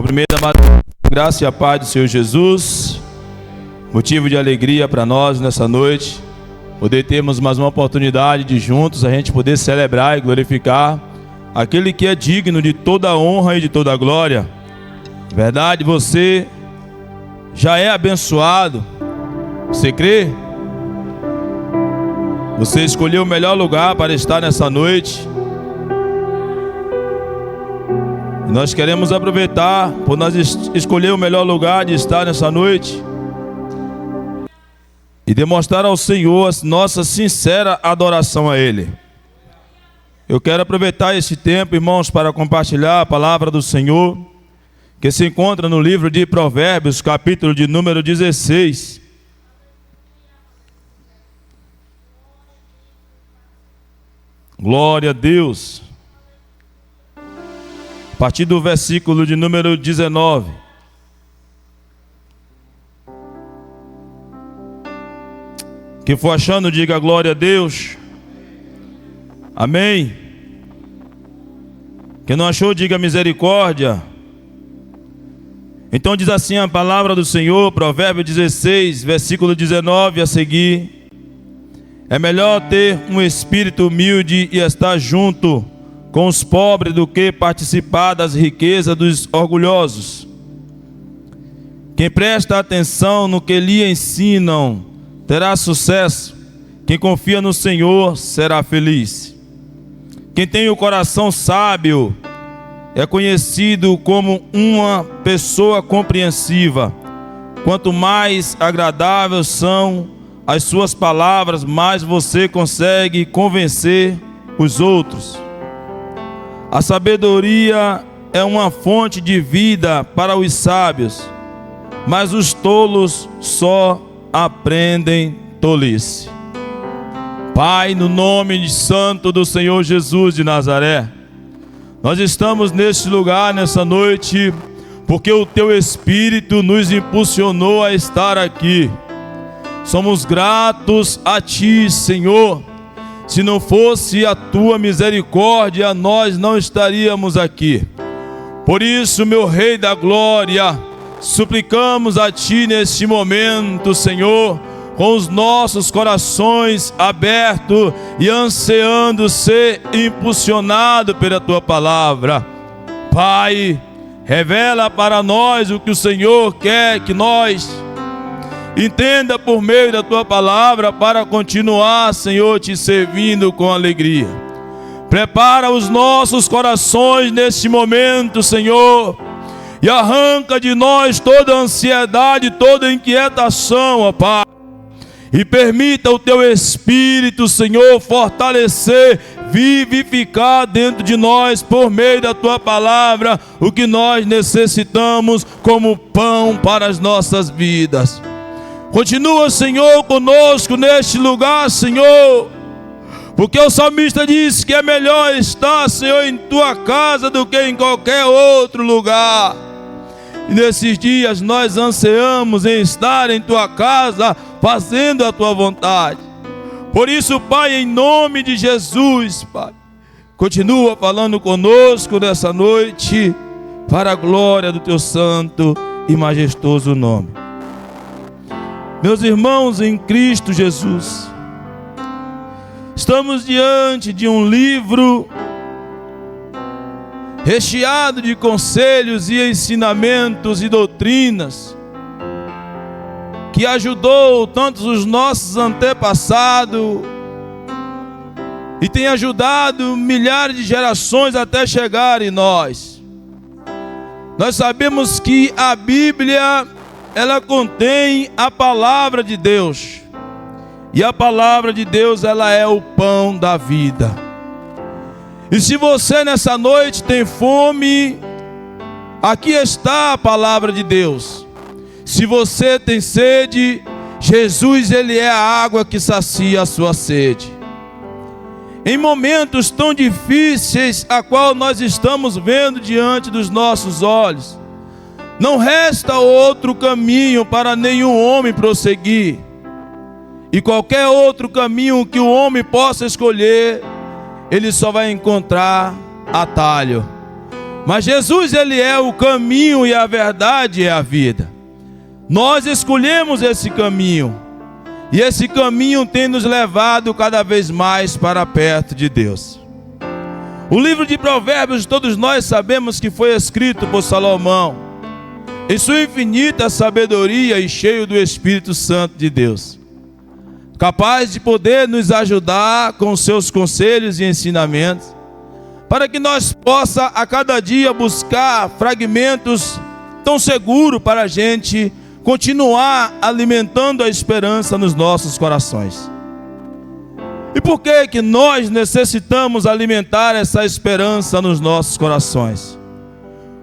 Cumprimento a graça e a paz do Senhor Jesus, motivo de alegria para nós nessa noite, poder termos mais uma oportunidade de juntos a gente poder celebrar e glorificar aquele que é digno de toda a honra e de toda a glória. Verdade, você já é abençoado, você crê? Você escolheu o melhor lugar para estar nessa noite. Nós queremos aproveitar por nós escolher o melhor lugar de estar nessa noite e demonstrar ao Senhor a nossa sincera adoração a Ele. Eu quero aproveitar esse tempo, irmãos, para compartilhar a palavra do Senhor, que se encontra no livro de Provérbios, capítulo de número 16. Glória a Deus. A partir do versículo de número 19. Quem for achando, diga glória a Deus. Amém. Quem não achou, diga misericórdia. Então diz assim a palavra do Senhor, Provérbio 16, versículo 19 a seguir. É melhor ter um espírito humilde e estar junto com os pobres do que participar das riquezas dos orgulhosos. Quem presta atenção no que lhe ensinam terá sucesso. Quem confia no Senhor será feliz. Quem tem o coração sábio é conhecido como uma pessoa compreensiva. Quanto mais agradáveis são as suas palavras, mais você consegue convencer os outros. A sabedoria é uma fonte de vida para os sábios, mas os tolos só aprendem tolice. Pai, no nome santo do Senhor Jesus de Nazaré, nós estamos neste lugar nessa noite porque o Teu Espírito nos impulsionou a estar aqui. Somos gratos a Ti, Senhor. Se não fosse a Tua misericórdia, nós não estaríamos aqui. Por isso, meu Rei da Glória, suplicamos a Ti neste momento, Senhor, com os nossos corações abertos e ansiando ser impulsionado pela Tua palavra. Pai, revela para nós o que o Senhor quer que nós entenda por meio da Tua palavra para continuar, Senhor, Te servindo com alegria. Prepara os nossos corações neste momento, Senhor, e arranca de nós toda ansiedade, toda inquietação, ó Pai. E permita o Teu Espírito, Senhor, fortalecer, vivificar dentro de nós, por meio da Tua palavra, o que nós necessitamos como pão para as nossas vidas. Continua, Senhor, conosco neste lugar, Senhor, porque o salmista disse que é melhor estar, Senhor, em Tua casa do que em qualquer outro lugar. E nesses dias nós ansiamos em estar em Tua casa, fazendo a Tua vontade. Por isso, Pai, em nome de Jesus, Pai, continua falando conosco nessa noite, para a glória do Teu santo e majestoso nome. Meus irmãos em Cristo Jesus, estamos diante de um livro recheado de conselhos e ensinamentos e doutrinas que ajudou tantos os nossos antepassados e tem ajudado milhares de gerações até chegar em nós. Nós sabemos que a Bíblia, ela contém a palavra de Deus, e a palavra de Deus, ela é o pão da vida. E se você nessa noite tem fome, aqui está a palavra de Deus. Se você tem sede, Jesus, Ele é a água que sacia a sua sede. Em momentos tão difíceis a qual nós estamos vendo diante dos nossos olhos, não resta outro caminho para nenhum homem prosseguir. E qualquer outro caminho que o homem possa escolher, ele só vai encontrar atalho. Mas Jesus, ele é o caminho e a verdade é a vida. Nós escolhemos esse caminho. E esse caminho tem nos levado cada vez mais para perto de Deus. O livro de Provérbios, todos nós sabemos que foi escrito por Salomão, em sua infinita sabedoria e cheio do Espírito Santo de Deus, capaz de poder nos ajudar com seus conselhos e ensinamentos, para que nós possa a cada dia buscar fragmentos tão seguros para a gente continuar alimentando a esperança nos nossos corações. E por que que nós necessitamos alimentar essa esperança nos nossos corações?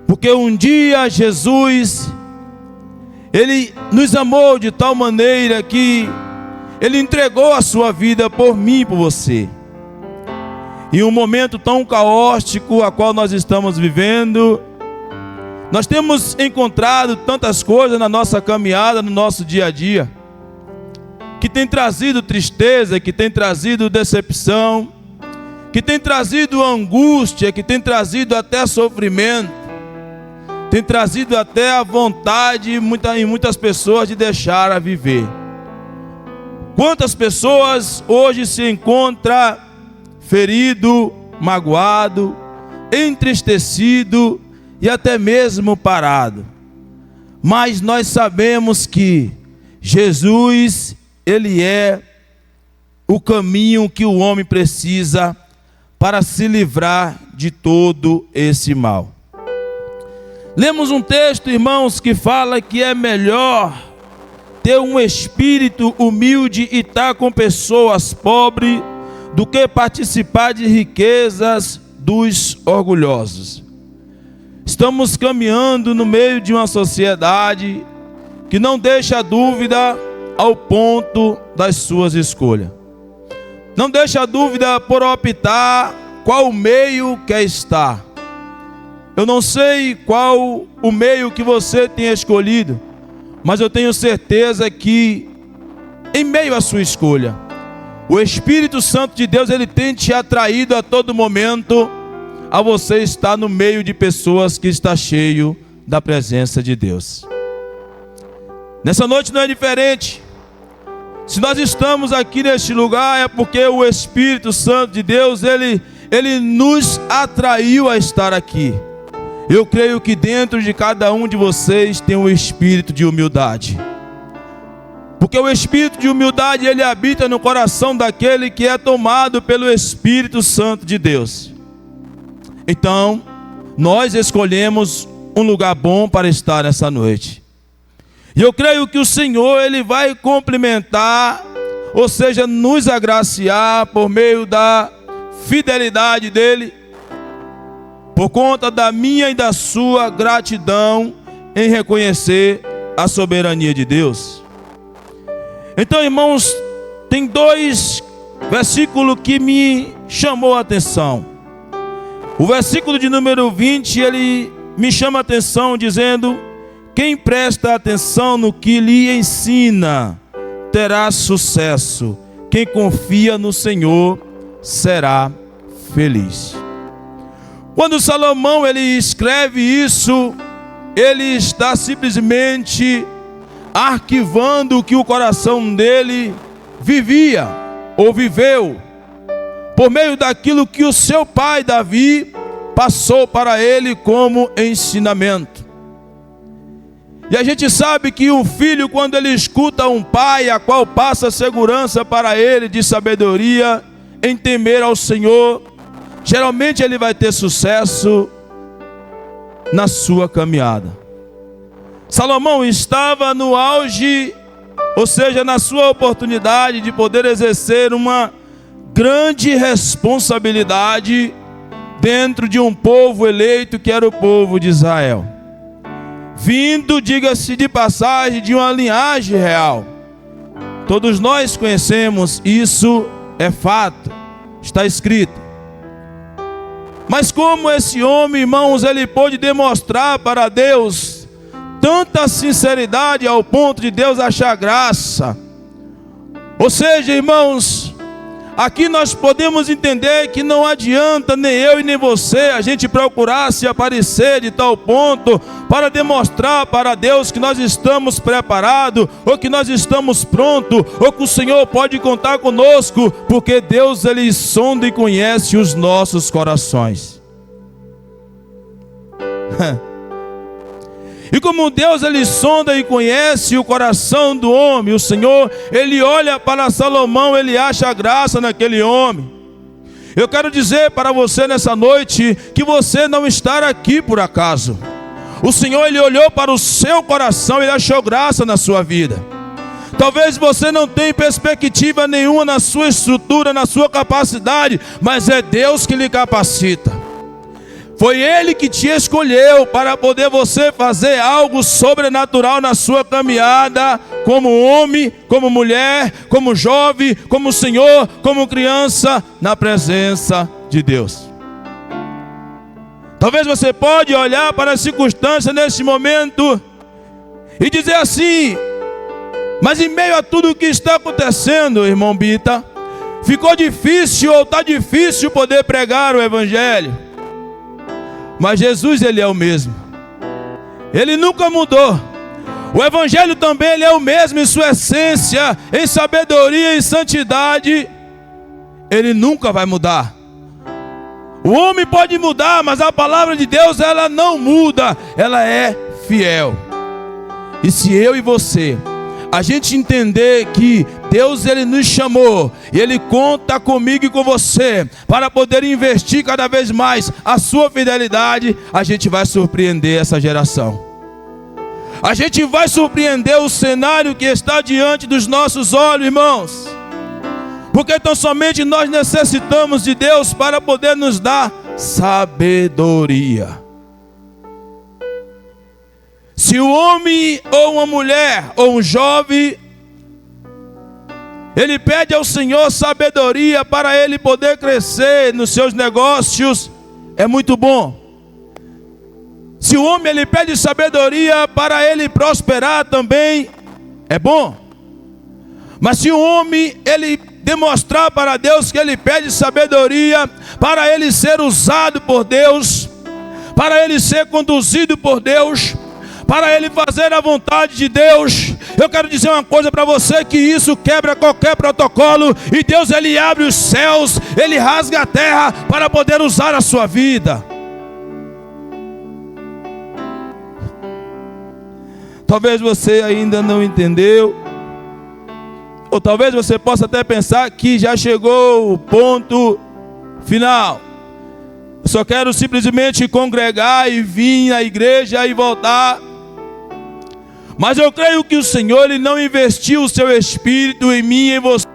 Porque um dia Jesus, Ele nos amou de tal maneira que Ele entregou a sua vida por mim e por você. Em um momento tão caótico a qual nós estamos vivendo, nós temos encontrado tantas coisas na nossa caminhada, no nosso dia a dia, que tem trazido tristeza, que tem trazido decepção, que tem trazido angústia, que tem trazido até sofrimento, tem trazido até a vontade em muitas pessoas de deixar a viver. Quantas pessoas hoje se encontram ferido, magoado, entristecido e até mesmo parado. Mas nós sabemos que Jesus, Ele é o caminho que o homem precisa para se livrar de todo esse mal. Lemos um texto, irmãos, que fala que é melhor ter um espírito humilde e estar com pessoas pobres do que participar de riquezas dos orgulhosos. Estamos caminhando no meio de uma sociedade que não deixa dúvida ao ponto das suas escolhas. Não deixa dúvida por optar qual meio quer estar. Eu não sei qual o meio que você tem escolhido, mas eu tenho certeza que em meio à sua escolha, o Espírito Santo de Deus, ele tem te atraído a todo momento a você estar no meio de pessoas que está cheio da presença de Deus. Nessa noite não é diferente. Se nós estamos aqui neste lugar é porque o Espírito Santo de Deus, ele nos atraiu a estar aqui. Eu creio que dentro de cada um de vocês tem um espírito de humildade. Porque o espírito de humildade, ele habita no coração daquele que é tomado pelo Espírito Santo de Deus. Então, nós escolhemos um lugar bom para estar nessa noite. E eu creio que o Senhor, ele vai complementar, ou seja, nos agraciar por meio da fidelidade dele, por conta da minha e da sua gratidão em reconhecer a soberania de Deus. Então, irmãos, tem dois versículos que me chamou a atenção. O versículo de número 20, ele me chama a atenção dizendo: quem presta atenção no que lhe ensina terá sucesso. Quem confia no Senhor será feliz. Quando Salomão ele escreve isso, ele está simplesmente arquivando o que o coração dele vivia ou viveu, por meio daquilo que o seu pai Davi passou para ele como ensinamento. E a gente sabe que um filho, quando ele escuta um pai, a qual passa segurança para ele de sabedoria, em temer ao Senhor, geralmente ele vai ter sucesso na sua caminhada. Salomão estava no auge, ou seja, na sua oportunidade de poder exercer uma grande responsabilidade dentro de um povo eleito que era o povo de Israel. Vindo, diga-se de passagem, de uma linhagem real. Todos nós conhecemos, isso é fato, está escrito. Mas como esse homem, irmãos, ele pôde demonstrar para Deus tanta sinceridade ao ponto de Deus achar graça. Ou seja, irmãos, aqui nós podemos entender que não adianta nem eu e nem você a gente procurar se aparecer de tal ponto para demonstrar para Deus que nós estamos preparados, ou que nós estamos prontos, ou que o Senhor pode contar conosco, porque Deus, Ele sonda e conhece os nossos corações. E como Deus, Ele sonda e conhece o coração do homem, o Senhor, Ele olha para Salomão, Ele acha graça naquele homem. Eu quero dizer para você nessa noite, que você não está aqui por acaso. O Senhor, Ele olhou para o seu coração, Ele achou graça na sua vida. Talvez você não tenha perspectiva nenhuma na sua estrutura, na sua capacidade, mas é Deus que lhe capacita. Foi Ele que te escolheu para poder você fazer algo sobrenatural na sua caminhada, como homem, como mulher, como jovem, como senhor, como criança, na presença de Deus. Talvez você pode olhar para a circunstância nesse momento e dizer assim: mas em meio a tudo o que está acontecendo, irmão Bita, ficou difícil ou está difícil poder pregar o Evangelho. Mas Jesus, Ele é o mesmo. Ele nunca mudou. O Evangelho também, ele é o mesmo em sua essência, em sabedoria e santidade. Ele nunca vai mudar. O homem pode mudar, mas a palavra de Deus, ela não muda. Ela é fiel. E se eu e você, a gente entender que Deus, Ele nos chamou, e Ele conta comigo e com você, para poder investir cada vez mais a sua fidelidade, a gente vai surpreender essa geração. A gente vai surpreender o cenário que está diante dos nossos olhos, irmãos. Porque tão somente nós necessitamos de Deus para poder nos dar sabedoria. Se o homem ou uma mulher ou um jovem, ele pede ao Senhor sabedoria para ele poder crescer nos seus negócios, é muito bom. Se o homem ele pede sabedoria para ele prosperar também, é bom. Mas se o homem ele demonstrar para Deus que ele pede sabedoria para ele ser usado por Deus, para ele ser conduzido por Deus, para ele fazer a vontade de Deus, eu quero dizer uma coisa para você, que isso quebra qualquer protocolo, e Deus, Ele abre os céus, Ele rasga a terra para poder usar a sua vida. Talvez você ainda não entendeu, ou talvez você possa até pensar que já chegou o ponto final. Eu só quero simplesmente congregar e vir à igreja e voltar. Mas eu creio que o Senhor, Ele não investiu o seu Espírito em mim e em você,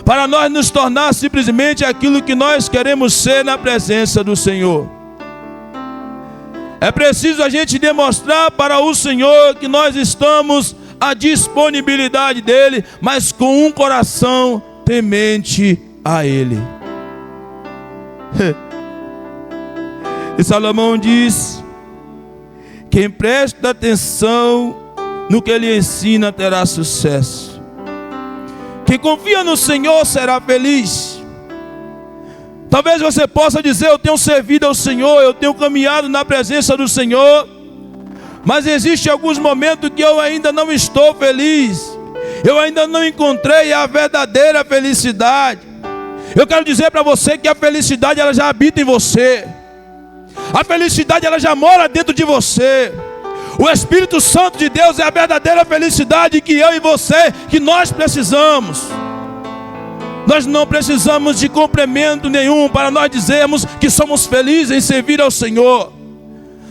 para nós nos tornar simplesmente aquilo que nós queremos ser na presença do Senhor. É preciso a gente demonstrar para o Senhor que nós estamos à disponibilidade dEle, mas com um coração temente a Ele. E Salomão diz: quem presta atenção no que Ele ensina terá sucesso. Quem confia no Senhor será feliz. Talvez você possa dizer: eu tenho servido ao Senhor, eu tenho caminhado na presença do Senhor, mas existem alguns momentos que eu ainda não estou feliz. Eu ainda não encontrei a verdadeira felicidade. Eu quero dizer para você que a felicidade, ela já habita em você. A felicidade, ela já mora dentro de você. O Espírito Santo de Deus é a verdadeira felicidade que eu e você, que nós precisamos. Nós não precisamos de complemento nenhum para nós dizermos que somos felizes em servir ao Senhor.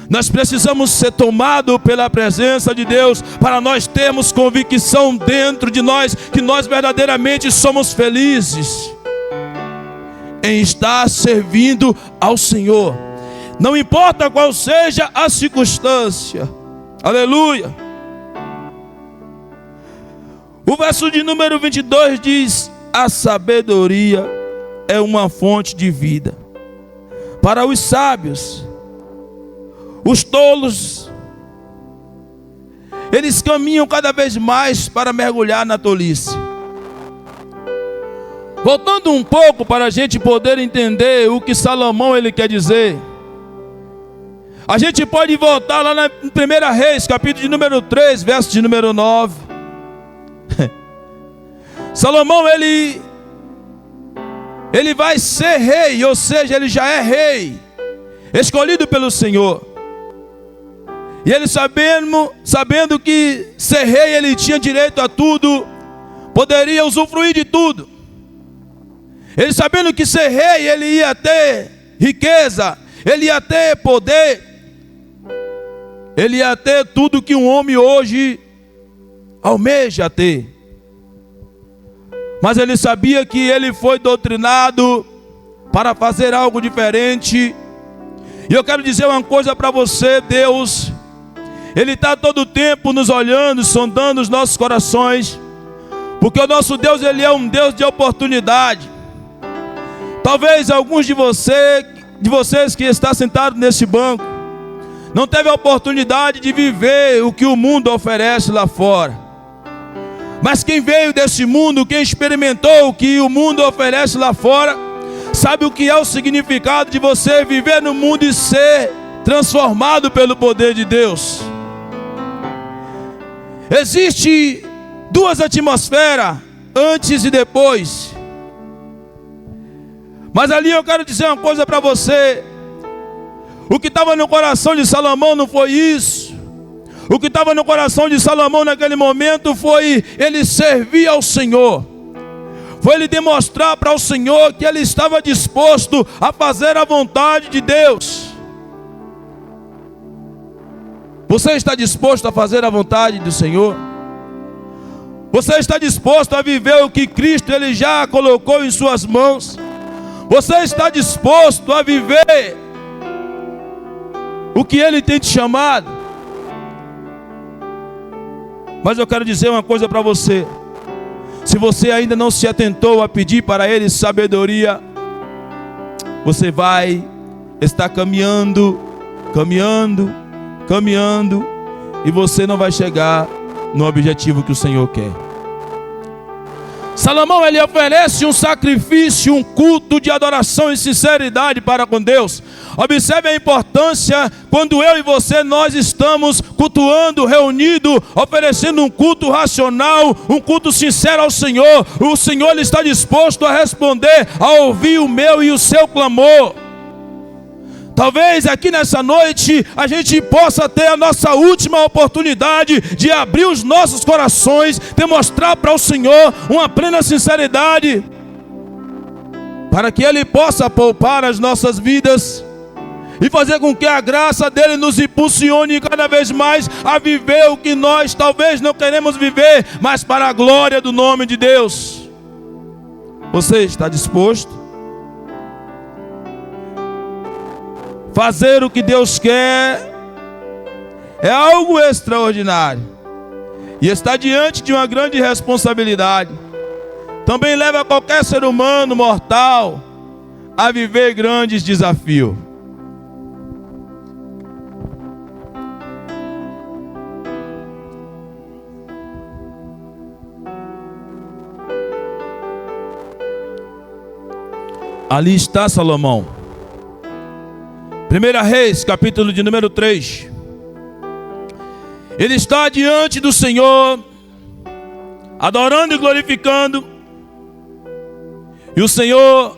Nós precisamos ser tomados pela presença de Deus, para nós termos convicção dentro de nós que nós verdadeiramente somos felizes em estar servindo ao Senhor. Não importa qual seja a circunstância. Aleluia. O verso de número 22 diz: a sabedoria é uma fonte de vida para os sábios. Os tolos, eles caminham cada vez mais para mergulhar na tolice. Voltando um pouco para a gente poder entender o que Salomão ele quer dizer. A gente pode voltar lá na 1 Reis, capítulo de número 3, verso de número 9. Salomão ele vai ser rei, ou seja, ele já é rei, escolhido pelo Senhor. E ele sabendo que ser rei ele tinha direito a tudo, poderia usufruir de tudo. Ele sabendo que ser rei ele ia ter riqueza, ele ia ter poder, ele ia ter tudo que um homem hoje almeja ter. Mas ele sabia que ele foi doutrinado para fazer algo diferente. E eu quero dizer uma coisa para você: Deus, Ele está todo o tempo nos olhando, sondando os nossos corações, porque o nosso Deus, Ele é um Deus de oportunidade. Talvez alguns de vocês que estão sentados nesse banco não teve a oportunidade de viver o que o mundo oferece lá fora. Mas quem veio desse mundo, quem experimentou o que o mundo oferece lá fora, sabe o que é o significado de você viver no mundo e ser transformado pelo poder de Deus. Existe duas atmosferas, antes e depois. Mas ali eu quero dizer uma coisa para você. O que estava no coração de Salomão não foi isso. O que estava no coração de Salomão naquele momento foi ele servir ao Senhor. Foi ele demonstrar para o Senhor que ele estava disposto a fazer a vontade de Deus. Você está disposto a fazer a vontade do Senhor? Você está disposto a viver o que Cristo ele já colocou em suas mãos? Você está disposto a viver o que Ele tem te chamado? Mas eu quero dizer uma coisa para você. Se você ainda não se atentou a pedir para Ele sabedoria, você vai estar caminhando, e você não vai chegar no objetivo que o Senhor quer. Salomão ele oferece um sacrifício, um culto de adoração e sinceridade para com Deus. Observe a importância quando eu e você nós estamos cultuando, reunidos, oferecendo um culto racional, um culto sincero ao Senhor. O Senhor ele está disposto a responder, a ouvir o meu e o seu clamor. Talvez aqui nessa noite a gente possa ter a nossa última oportunidade de abrir os nossos corações, demonstrar para o Senhor uma plena sinceridade, para que Ele possa poupar as nossas vidas e fazer com que a graça dEle nos impulsione cada vez mais a viver o que nós talvez não queremos viver, mas para a glória do nome de Deus. Você está disposto? Fazer o que Deus quer é algo extraordinário e está diante de uma grande responsabilidade. Também leva qualquer ser humano mortal a viver grandes desafios. Ali está Salomão. 1 Reis, capítulo de número 3. Ele está diante do Senhor, adorando e glorificando. E o Senhor,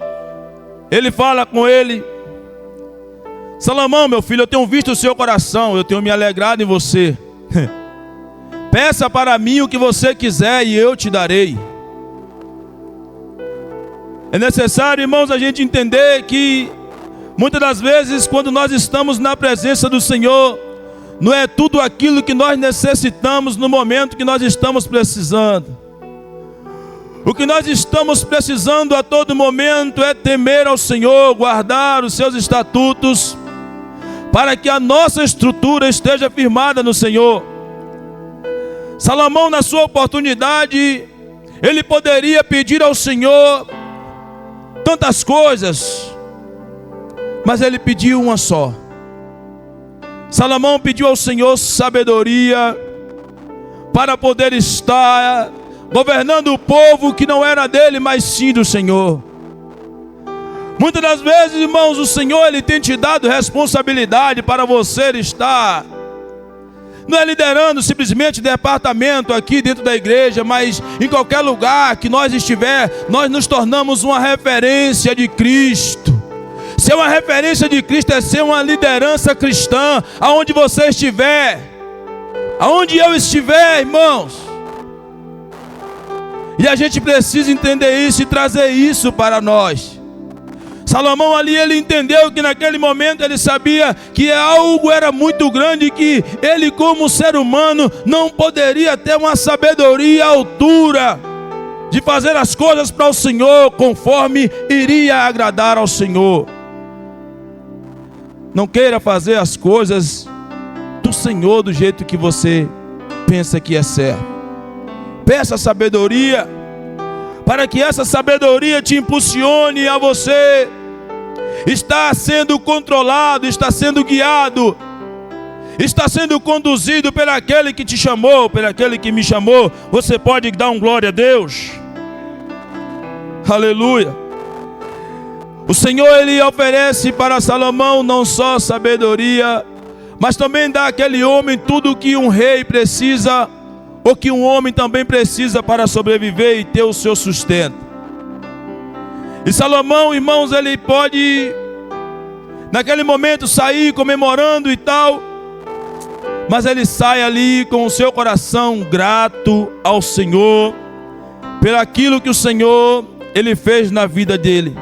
Ele fala com ele: Salomão, meu filho, eu tenho visto o seu coração, eu tenho me alegrado em você. Peça para mim o que você quiser e eu te darei. É necessário, irmãos, a gente entender que muitas das vezes, quando nós estamos na presença do Senhor, não é tudo aquilo que nós necessitamos no momento que nós estamos precisando. O que nós estamos precisando a todo momento é temer ao Senhor, guardar os seus estatutos, para que a nossa estrutura esteja firmada no Senhor. Salomão, na sua oportunidade, ele poderia pedir ao Senhor tantas coisas, mas ele pediu uma só. Salomão pediu ao Senhor sabedoria para poder estar governando o povo que não era dele, mas sim do Senhor. Muitas das vezes, irmãos, o Senhor ele tem te dado responsabilidade para você estar, não é liderando simplesmente departamento aqui dentro da igreja, mas em qualquer lugar que nós estiver, nós nos tornamos uma referência de Cristo. Ser uma referência de Cristo é ser uma liderança cristã, aonde você estiver, aonde eu estiver, irmãos. E a gente precisa entender isso e trazer isso para nós. Salomão ali, ele entendeu que naquele momento ele sabia que algo era muito grande, que ele como ser humano não poderia ter uma sabedoria à altura de fazer as coisas para o Senhor conforme iria agradar ao Senhor. Não queira fazer as coisas do Senhor do jeito que você pensa que é certo. Peça sabedoria, para que essa sabedoria te impulsione a você estar sendo controlado, está sendo guiado, está sendo conduzido por aquele que te chamou, por aquele que me chamou. Você pode dar um glória a Deus? Aleluia. O Senhor ele oferece para Salomão não só sabedoria, mas também dá àquele homem tudo o que um rei precisa, ou que um homem também precisa para sobreviver e ter o seu sustento. E Salomão, irmãos, ele pode naquele momento sair comemorando e tal, mas ele sai ali com o seu coração grato ao Senhor pelo aquilo que o Senhor ele fez na vida dele.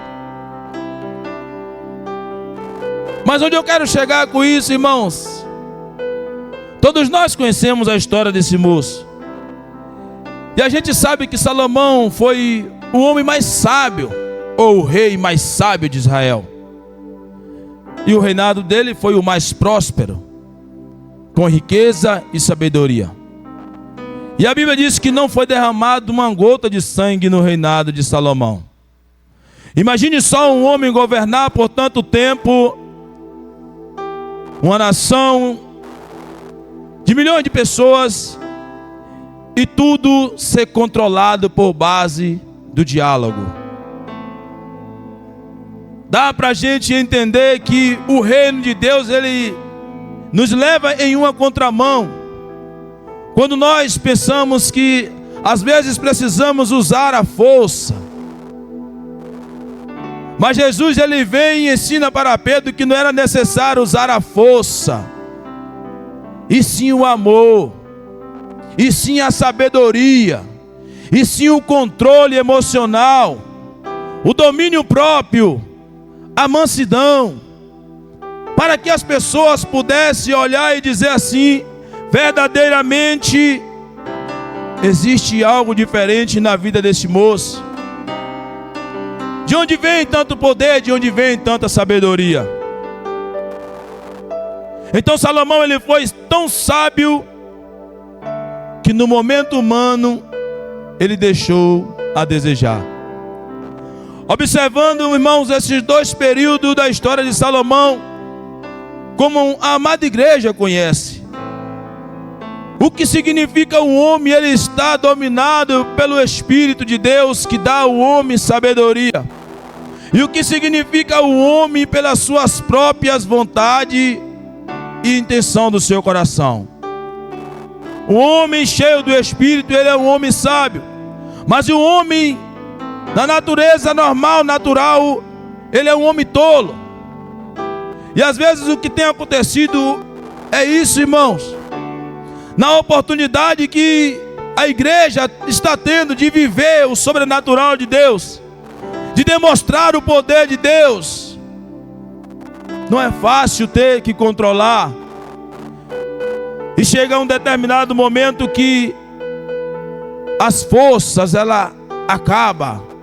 Mas onde eu quero chegar com isso, irmãos? Todos nós conhecemos a história desse moço. E a gente sabe que Salomão foi o homem mais sábio, ou o rei mais sábio de Israel. E o reinado dele foi o mais próspero, com riqueza e sabedoria. E a Bíblia diz que não foi derramado uma gota de sangue no reinado de Salomão. Imagine só um homem governar por tanto tempo uma nação de milhões de pessoas e tudo ser controlado por base do diálogo. Dá para a gente entender que o reino de Deus ele nos leva em uma contramão. Quando nós pensamos que às vezes precisamos usar a força, mas Jesus ele vem e ensina para Pedro que não era necessário usar a força, e sim o amor, e sim a sabedoria, e sim o controle emocional, o domínio próprio, a mansidão, para que as pessoas pudessem olhar e dizer assim: verdadeiramente existe algo diferente na vida desse moço. De onde vem tanto poder? De onde vem tanta sabedoria? Então Salomão ele foi tão sábio que no momento humano ele deixou a desejar. Observando, irmãos, esses dois períodos da história de Salomão, como a amada igreja conhece, o que significa um homem ele está dominado pelo Espírito de Deus que dá ao homem sabedoria, e o que significa o homem pelas suas próprias vontades e intenção do seu coração. O homem cheio do Espírito ele é um homem sábio, mas o homem na natureza normal, natural, ele é um homem tolo. E às vezes o que tem acontecido é isso, irmãos. Na oportunidade que a igreja está tendo de viver o sobrenatural de Deus, de demonstrar o poder de Deus, não é fácil ter que controlar. E chega um determinado momento que as forças ela acabam.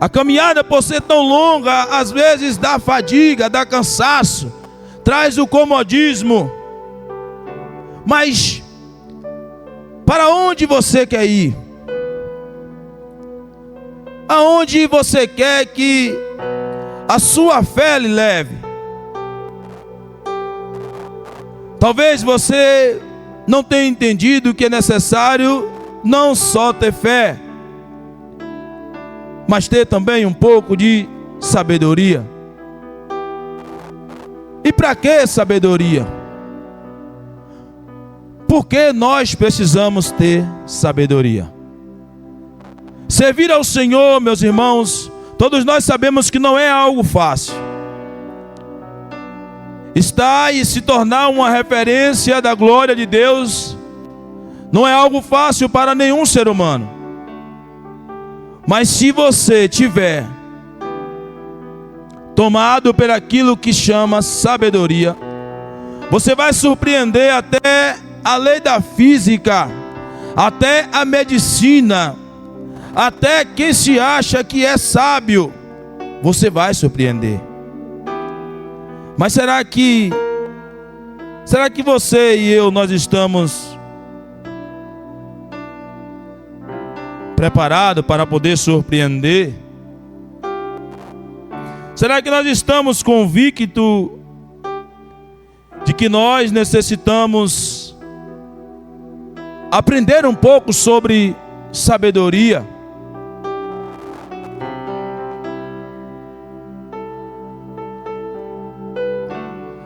A caminhada, por ser tão longa, às vezes dá fadiga, dá cansaço, traz o comodismo. Mas para onde você quer ir? Aonde você quer que a sua fé lhe leve? Talvez você não tenha entendido que é necessário não só ter fé, mas ter também um pouco de sabedoria. E para que sabedoria? Por que nós precisamos ter sabedoria? Servir ao Senhor, meus irmãos, todos nós sabemos que não é algo fácil. Estar e se tornar uma referência da glória de Deus não é algo fácil para nenhum ser humano. Mas se você tiver tomado por aquilo que chama sabedoria, você vai surpreender até a lei da física, até a medicina, até quem se acha que é sábio, você vai surpreender. Mas será que você e eu, nós estamos preparados para poder surpreender? Será que nós estamos convictos de que nós necessitamos aprender um pouco sobre sabedoria?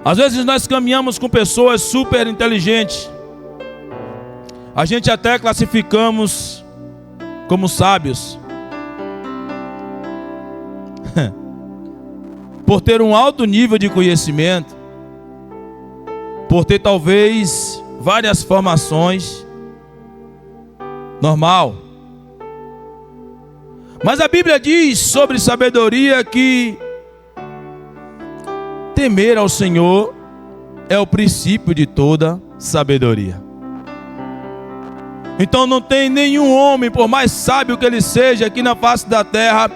Às vezes nós caminhamos com pessoas super inteligentes. A gente até classificamos como sábios. Por ter um alto nível de conhecimento, por ter talvez várias formações, normal. Mas a Bíblia diz sobre sabedoria que temer ao Senhor é o princípio de toda sabedoria. Então não tem nenhum homem, por mais sábio que ele seja aqui na face da terra,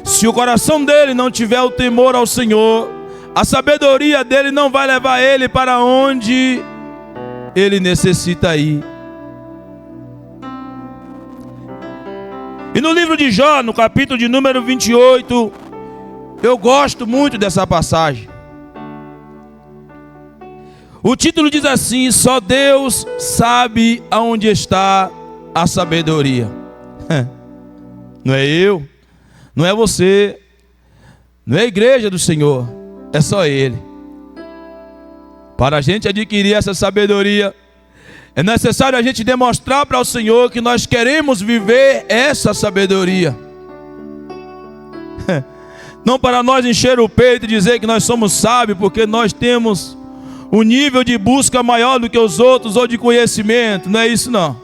se o coração dele não tiver o temor ao Senhor, a sabedoria dele não vai levar ele para onde ele necessita ir. E no livro de Jó, no capítulo de número 28, eu gosto muito dessa passagem. O título diz assim: só Deus sabe aonde está a sabedoria. Não é eu, não é você, não é a igreja do Senhor, é só Ele. Para a gente adquirir essa sabedoria, é necessário a gente demonstrar para o Senhor que nós queremos viver essa sabedoria. Não para nós encher o peito e dizer que nós somos sábios, porque nós temos um nível de busca maior do que os outros, ou de conhecimento. Não é isso não.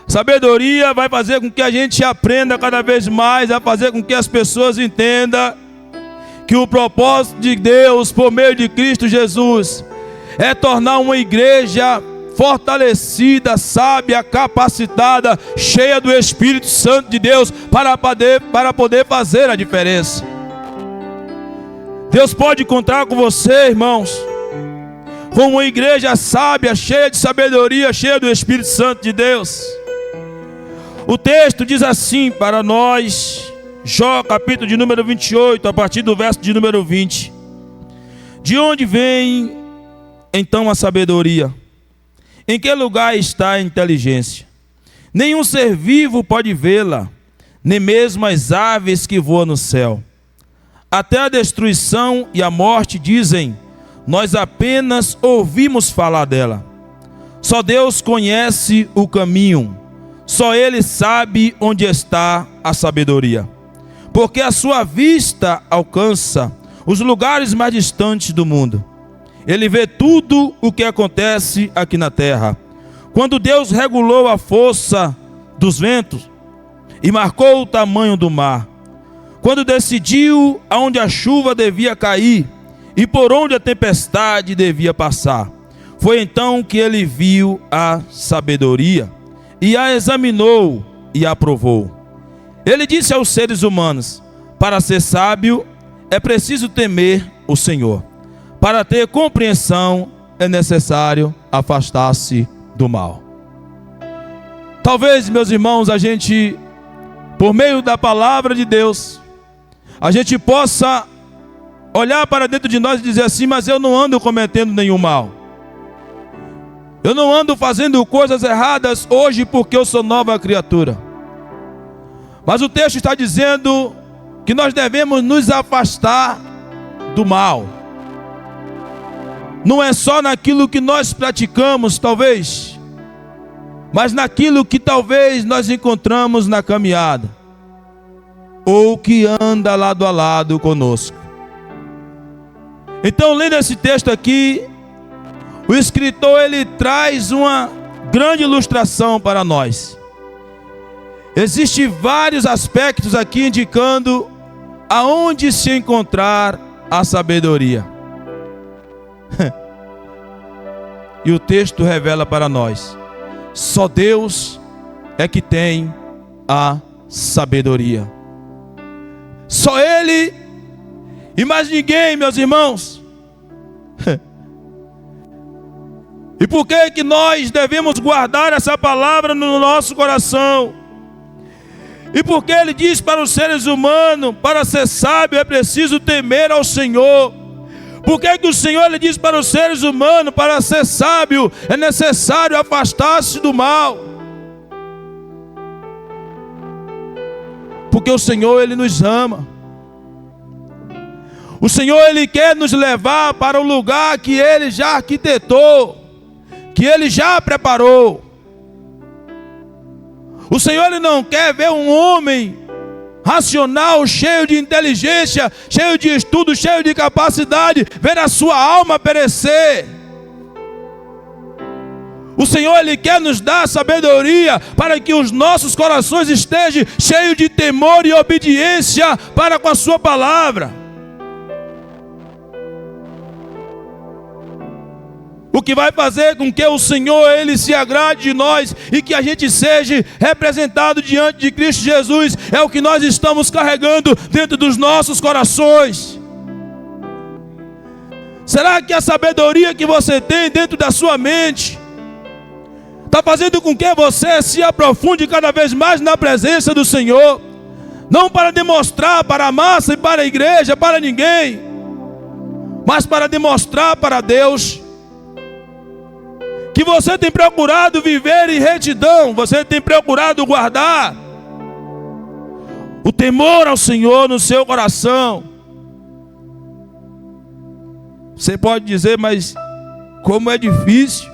Sabedoria vai fazer com que a gente aprenda cada vez mais, vai fazer com que as pessoas entendam que o propósito de Deus por meio de Cristo Jesus é tornar uma igreja fortalecida, sábia, capacitada, cheia do Espírito Santo de Deus para poder fazer a diferença. Deus pode contar com você, irmãos, como uma igreja sábia, cheia de sabedoria, cheia do Espírito Santo de Deus. O texto diz assim para nós, Jó, capítulo de número 28, a partir do verso de número 20. De onde vem então a sabedoria? Em que lugar está a inteligência? Nenhum ser vivo pode vê-la, nem mesmo as aves que voam no céu. Até a destruição e a morte dizem: nós apenas ouvimos falar dela. Só Deus conhece o caminho, só Ele sabe onde está a sabedoria. Porque a sua vista alcança os lugares mais distantes do mundo. Ele vê tudo o que acontece aqui na terra. Quando Deus regulou a força dos ventos e marcou o tamanho do mar, quando decidiu aonde a chuva devia cair e por onde a tempestade devia passar, foi então que ele viu a sabedoria e a examinou e a aprovou. Ele disse aos seres humanos: para ser sábio é preciso temer o Senhor. Para ter compreensão é necessário afastar-se do mal. Talvez, meus irmãos, a gente, por meio da palavra de Deus, a gente possa olhar para dentro de nós e dizer assim: mas eu não ando cometendo nenhum mal. Eu não ando fazendo coisas erradas hoje porque eu sou nova criatura. Mas o texto está dizendo que nós devemos nos afastar do mal. Não é só naquilo que nós praticamos, talvez, mas naquilo que talvez nós encontramos na caminhada, ou que anda lado a lado conosco. Então, lendo esse texto aqui, o escritor ele traz uma grande ilustração para nós. Existem vários aspectos aqui indicando aonde se encontrar a sabedoria. E o texto revela para nós: só Deus é que tem a sabedoria. Só Ele e mais ninguém, meus irmãos. E por que nós devemos guardar essa palavra no nosso coração? E porque Ele diz para os seres humanos, para ser sábio é preciso temer ao Senhor. Por que o Senhor ele diz para os seres humanos, para ser sábio é necessário afastar-se do mal? Porque o Senhor ele nos ama. O Senhor ele quer nos levar para o lugar que Ele já arquitetou, que Ele já preparou. O Senhor ele não quer ver um homem racional, cheio de inteligência, cheio de estudo, cheio de capacidade, ver a sua alma perecer. O Senhor ele quer nos dar sabedoria para que os nossos corações estejam cheios de temor e obediência para com a sua palavra. O que vai fazer com que o Senhor ele se agrade de nós e que a gente seja representado diante de Cristo Jesus é o que nós estamos carregando dentro dos nossos corações. Será que a sabedoria que você tem dentro da sua mente está fazendo com que você se aprofunde cada vez mais na presença do Senhor? Não para demonstrar para a massa e para a igreja, para ninguém, mas para demonstrar para Deus que você tem procurado viver em retidão, você tem procurado guardar o temor ao Senhor no seu coração. Você pode dizer, mas como é difícil.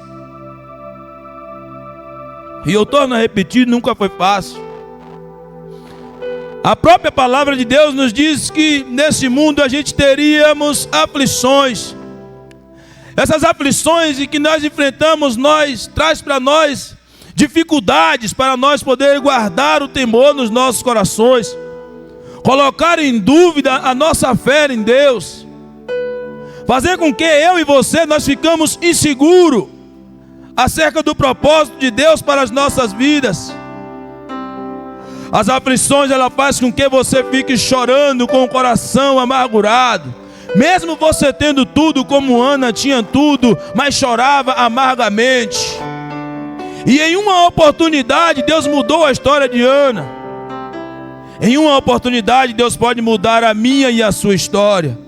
E eu torno a repetir, nunca foi fácil. A própria palavra de Deus nos diz que nesse mundo a gente teríamos aflições. Essas aflições que nós enfrentamos, traz para nós dificuldades para nós poder guardar o temor nos nossos corações, colocar em dúvida a nossa fé em Deus, fazer com que eu e você nós ficamos inseguros acerca do propósito de Deus para as nossas vidas. As aflições ela faz com que você fique chorando com o coração amargurado. Mesmo você tendo tudo como Ana tinha tudo, mas chorava amargamente. E em uma oportunidade Deus mudou a história de Ana. Em uma oportunidade Deus pode mudar a minha e a sua história.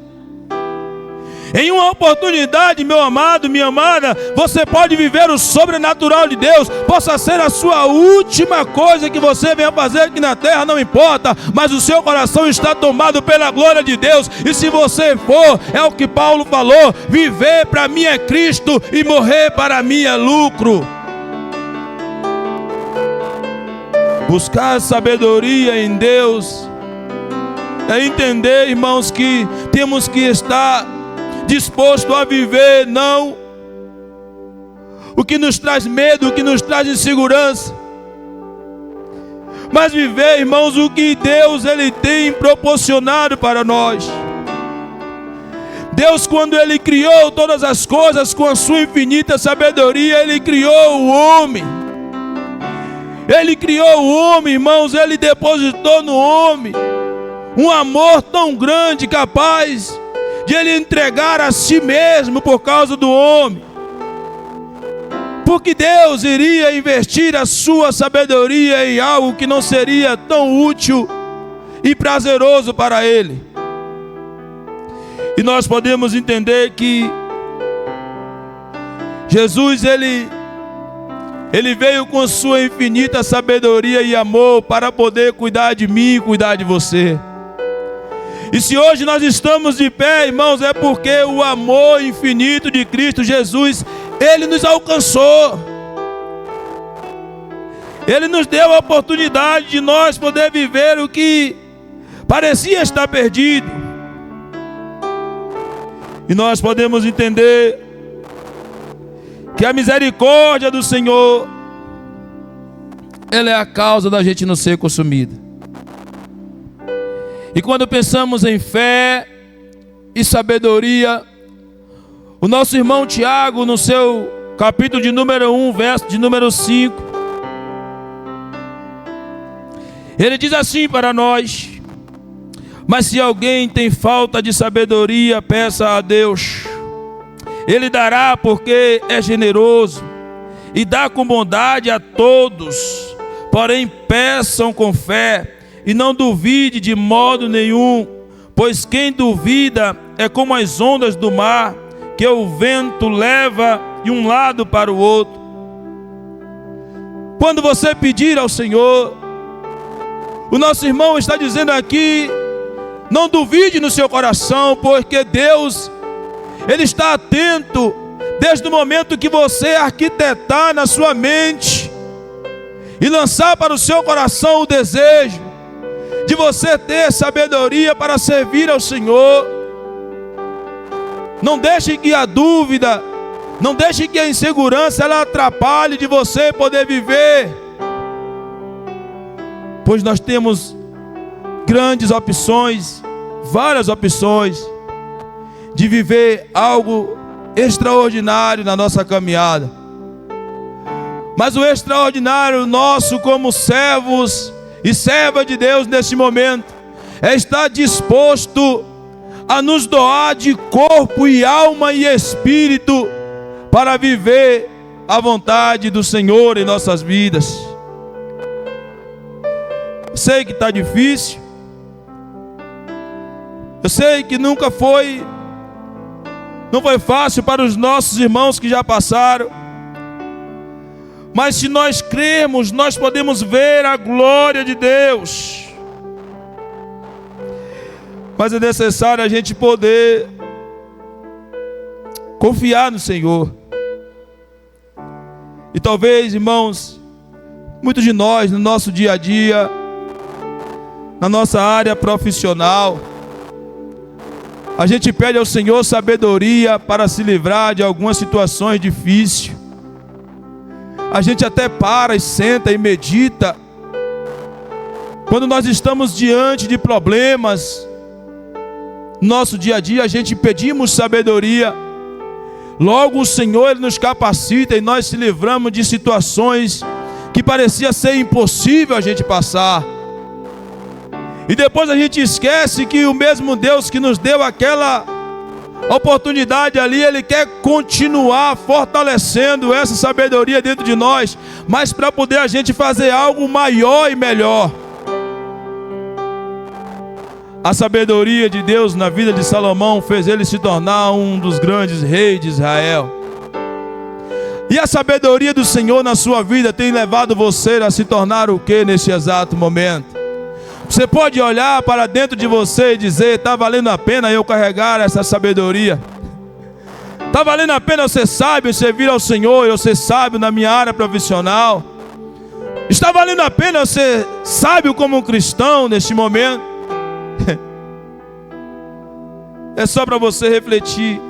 Em uma oportunidade, meu amado, minha amada, você pode viver o sobrenatural de Deus. Possa ser a sua última coisa que você venha fazer aqui na terra, não importa, mas o seu coração está tomado pela glória de Deus. E se você for, é o que Paulo falou: viver para mim é Cristo e morrer para mim é lucro. Buscar sabedoria em Deus é entender, irmãos, que temos que estar disposto a viver não o que nos traz medo, o que nos traz insegurança, mas viver, irmãos, o que Deus ele tem proporcionado para nós. Deus, quando ele criou todas as coisas com a sua infinita sabedoria, ele criou o homem. Ele criou o homem, irmãos, ele depositou no homem um amor tão grande, capaz de ele entregar a si mesmo por causa do homem. Porque Deus iria investir a sua sabedoria em algo que não seria tão útil e prazeroso para ele. E nós podemos entender que Jesus, ele Ele veio com sua infinita sabedoria e amor para poder cuidar de mim e cuidar de você. E se hoje nós estamos de pé, irmãos, é porque o amor infinito de Cristo Jesus, Ele nos alcançou. Ele nos deu a oportunidade de nós poder viver o que parecia estar perdido. E nós podemos entender que a misericórdia do Senhor, ela é a causa da gente não ser consumido. E quando pensamos em fé e sabedoria, o nosso irmão Tiago, no seu capítulo de número 1, verso de número 5, ele diz assim para nós: mas se alguém tem falta de sabedoria, peça a Deus. Ele dará, porque é generoso e dá com bondade a todos. Porém, peçam com fé e não duvide de modo nenhum, pois quem duvida é como as ondas do mar, que o vento leva de um lado para o outro. Quando você pedir ao Senhor, o nosso irmão está dizendo aqui: não duvide no seu coração, porque Deus, Ele está atento desde o momento que você arquitetar na sua mente e lançar para o seu coração o desejo de você ter sabedoria para servir ao Senhor. Não deixe que a dúvida, não deixe que a insegurança ela atrapalhe de você poder viver, pois nós temos grandes opções, várias opções de viver algo extraordinário na nossa caminhada. Mas o extraordinário nosso como servos e serva de Deus neste momento é estar disposto a nos doar de corpo e alma e espírito para viver a vontade do Senhor em nossas vidas. Eu sei que está difícil, eu sei que não foi fácil para os nossos irmãos que já passaram, mas se nós crermos, nós podemos ver a glória de Deus. Mas é necessário a gente poder confiar no Senhor. E talvez, irmãos, muitos de nós no nosso dia a dia, na nossa área profissional, a gente pede ao Senhor sabedoria para se livrar de algumas situações difíceis. A gente até para e senta e medita. Quando nós estamos diante de problemas, no nosso dia a dia, a gente pedimos sabedoria. Logo o Senhor Ele nos capacita e nós se livramos de situações que parecia ser impossível a gente passar. E depois a gente esquece que o mesmo Deus que nos deu aquela oportunidade ali, Ele quer continuar fortalecendo essa sabedoria dentro de nós, mas para poder a gente fazer algo maior e melhor. A sabedoria de Deus na vida de Salomão fez ele se tornar um dos grandes reis de Israel. E a sabedoria do Senhor na sua vida tem levado você a se tornar o que nesse exato momento? Você pode olhar para dentro de você e dizer: está valendo a pena eu carregar essa sabedoria? Está valendo a pena eu ser sábio e servir ao Senhor, eu ser sábio na minha área profissional? Está valendo a pena eu ser sábio como um cristão neste momento? É só para você refletir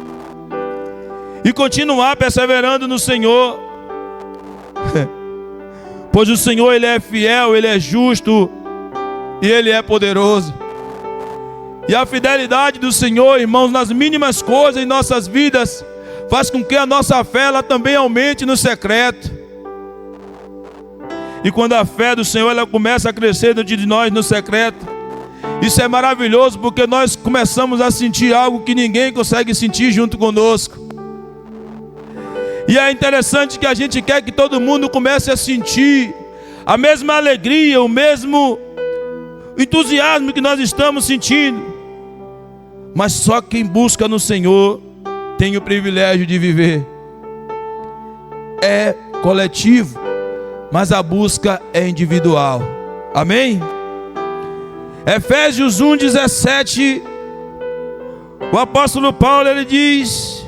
e continuar perseverando no Senhor, pois o Senhor Ele é fiel, Ele é justo e Ele é poderoso. E a fidelidade do Senhor, irmãos, nas mínimas coisas em nossas vidas, faz com que a nossa fé ela também aumente no secreto. E quando a fé do Senhor ela começa a crescer dentro de nós no secreto, isso é maravilhoso, porque nós começamos a sentir algo que ninguém consegue sentir junto conosco. E é interessante que a gente quer que todo mundo comece a sentir a mesma alegria, o mesmo entusiasmo que nós estamos sentindo. Mas só quem busca no Senhor tem o privilégio de viver. É coletivo. mas a busca é individual. Amém? Efésios 1:17, o apóstolo Paulo, ele diz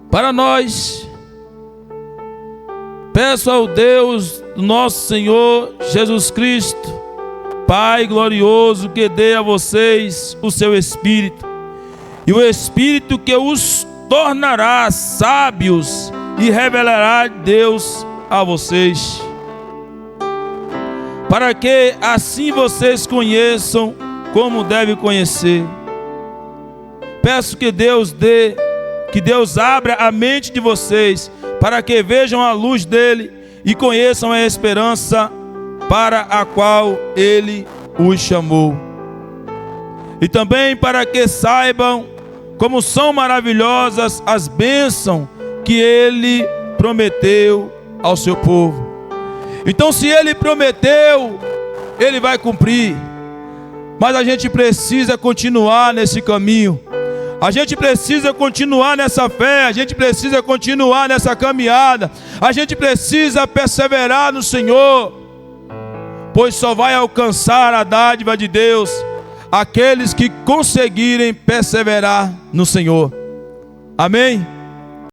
para nós: peço ao Deus do nosso Senhor Jesus Cristo, Pai glorioso, que dê a vocês o seu Espírito, e o Espírito que os tornará sábios e revelará Deus a vocês, para que assim vocês conheçam como devem conhecer. Peço que Deus abra a mente de vocês, para que vejam a luz dele e conheçam a esperança para a qual ele os chamou. E também para que saibam como são maravilhosas as bênçãos que ele prometeu ao seu povo. Então, se ele prometeu, ele vai cumprir. Mas a gente precisa continuar nesse caminho. A gente precisa continuar nessa fé. A gente precisa continuar nessa caminhada. A gente precisa perseverar no Senhor, pois só vai alcançar a dádiva de Deus aqueles que conseguirem perseverar no Senhor. Amém?